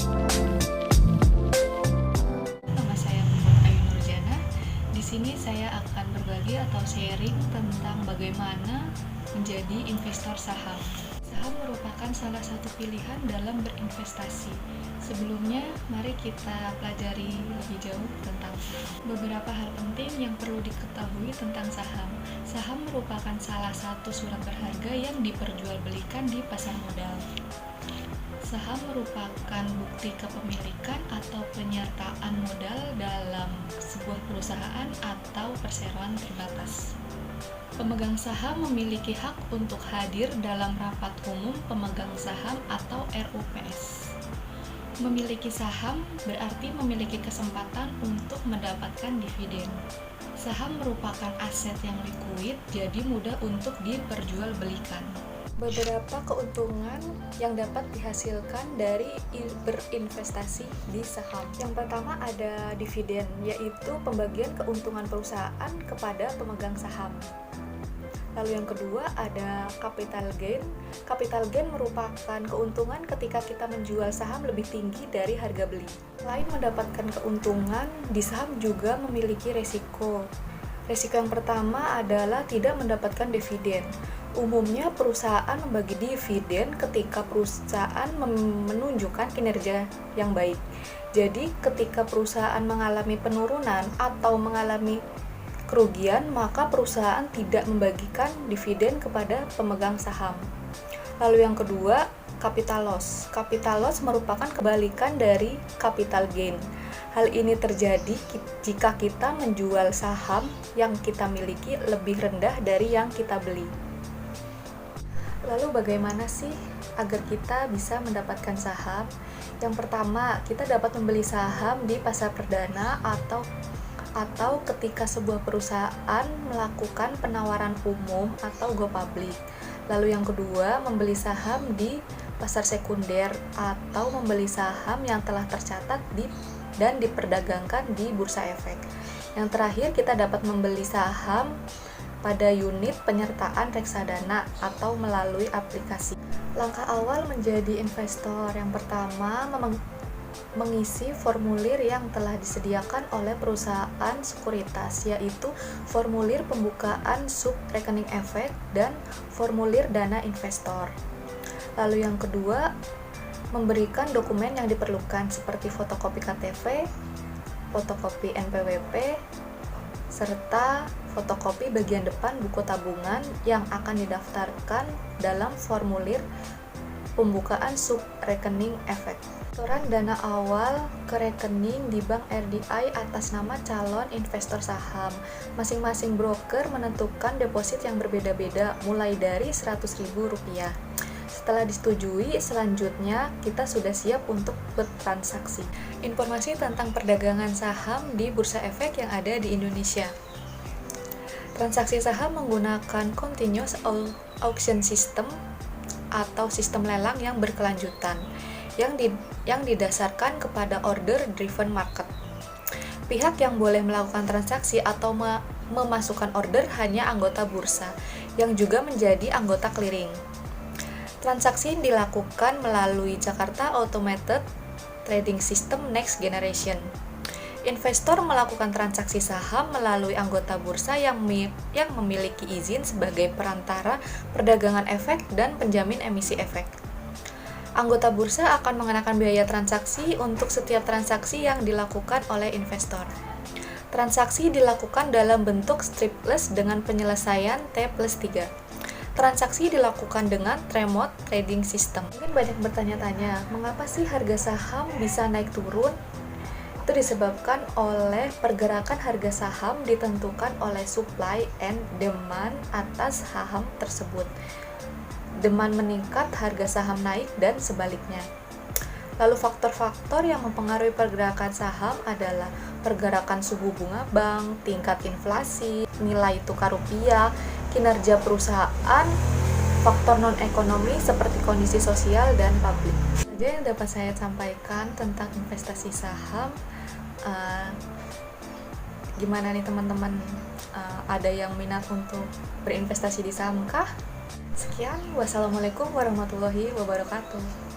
Nama saya Muhammad Ayu Nurjana. Di sini saya akan berbagi atau sharing tentang bagaimana menjadi investor saham. Saham merupakan salah satu pilihan dalam berinvestasi. Sebelumnya, mari kita pelajari lebih jauh tentang saham. Beberapa hal penting yang perlu diketahui tentang saham. Saham merupakan salah satu surat berharga yang diperjualbelikan di pasar modal. Saham merupakan bukti kepemilikan atau penyertaan modal dalam sebuah perusahaan atau perseroan terbatas. Pemegang saham memiliki hak untuk hadir dalam rapat umum pemegang saham atau RUPS. Memiliki saham berarti memiliki kesempatan untuk mendapatkan dividen. Saham merupakan aset yang likuid, jadi mudah untuk diperjualbelikan. Beberapa keuntungan yang dapat dihasilkan dari berinvestasi di saham. Yang pertama ada dividen, yaitu pembagian keuntungan perusahaan kepada pemegang saham. Lalu yang kedua ada capital gain. Capital gain merupakan keuntungan ketika kita menjual saham lebih tinggi dari harga beli. Selain mendapatkan keuntungan, di saham juga memiliki resiko. Resiko yang pertama adalah tidak mendapatkan dividen. Umumnya perusahaan membagi dividen ketika perusahaan menunjukkan kinerja yang baik. Jadi ketika perusahaan mengalami penurunan atau mengalami kerugian, maka perusahaan tidak membagikan dividen kepada pemegang saham. Lalu yang kedua, capital loss. Capital loss merupakan kebalikan dari capital gain. Hal ini terjadi jika kita menjual saham yang kita miliki lebih rendah dari yang kita beli. Lalu bagaimana sih agar kita bisa mendapatkan saham? Yang pertama, kita dapat membeli saham di pasar perdana atau ketika sebuah perusahaan melakukan penawaran umum atau go public. Lalu yang kedua, membeli saham di pasar sekunder atau membeli saham yang telah tercatat dan diperdagangkan di bursa efek. Yang terakhir, kita dapat membeli saham pada unit penyertaan reksadana atau melalui aplikasi. Langkah awal menjadi investor yang pertama mengisi formulir yang telah disediakan oleh perusahaan sekuritas, yaitu formulir pembukaan sub rekening efek dan formulir dana investor. Lalu yang kedua, memberikan dokumen yang diperlukan seperti fotokopi KTP, fotokopi NPWP, serta fotokopi bagian depan buku tabungan yang akan didaftarkan dalam formulir pembukaan sub rekening efek. Setoran dana awal ke rekening di Bank RDI atas nama calon investor saham. Masing-masing broker menentukan deposit yang berbeda-beda mulai dari Rp100.000. Setelah disetujui, selanjutnya kita sudah siap untuk bertransaksi. Informasi tentang perdagangan saham di bursa efek yang ada di Indonesia. Transaksi saham menggunakan continuous auction system atau sistem lelang yang berkelanjutan yang didasarkan kepada order driven market. Pihak yang boleh melakukan transaksi atau memasukkan order hanya anggota bursa yang juga menjadi anggota clearing. Transaksi dilakukan melalui Jakarta Automated Trading System Next Generation. Investor melakukan transaksi saham melalui anggota bursa yang memiliki izin sebagai perantara perdagangan efek dan penjamin emisi efek. Anggota bursa akan mengenakan biaya transaksi untuk setiap transaksi yang dilakukan oleh investor. Transaksi dilakukan dalam bentuk stripless dengan penyelesaian T+3. Transaksi dilakukan dengan remote trading system. Mungkin banyak bertanya-tanya, mengapa sih harga saham bisa naik turun? Itu disebabkan oleh pergerakan harga saham ditentukan oleh supply and demand atas saham tersebut. Demand meningkat, harga saham naik, dan sebaliknya. Lalu faktor-faktor yang mempengaruhi pergerakan saham adalah pergerakan suku bunga bank, tingkat inflasi, nilai tukar rupiah, kinerja perusahaan, faktor non-ekonomi seperti kondisi sosial dan publik. Saja yang dapat saya sampaikan tentang investasi saham. Gimana nih teman-teman? Ada yang minat untuk berinvestasi di saham kah? Sekian, wassalamualaikum warahmatullahi wabarakatuh.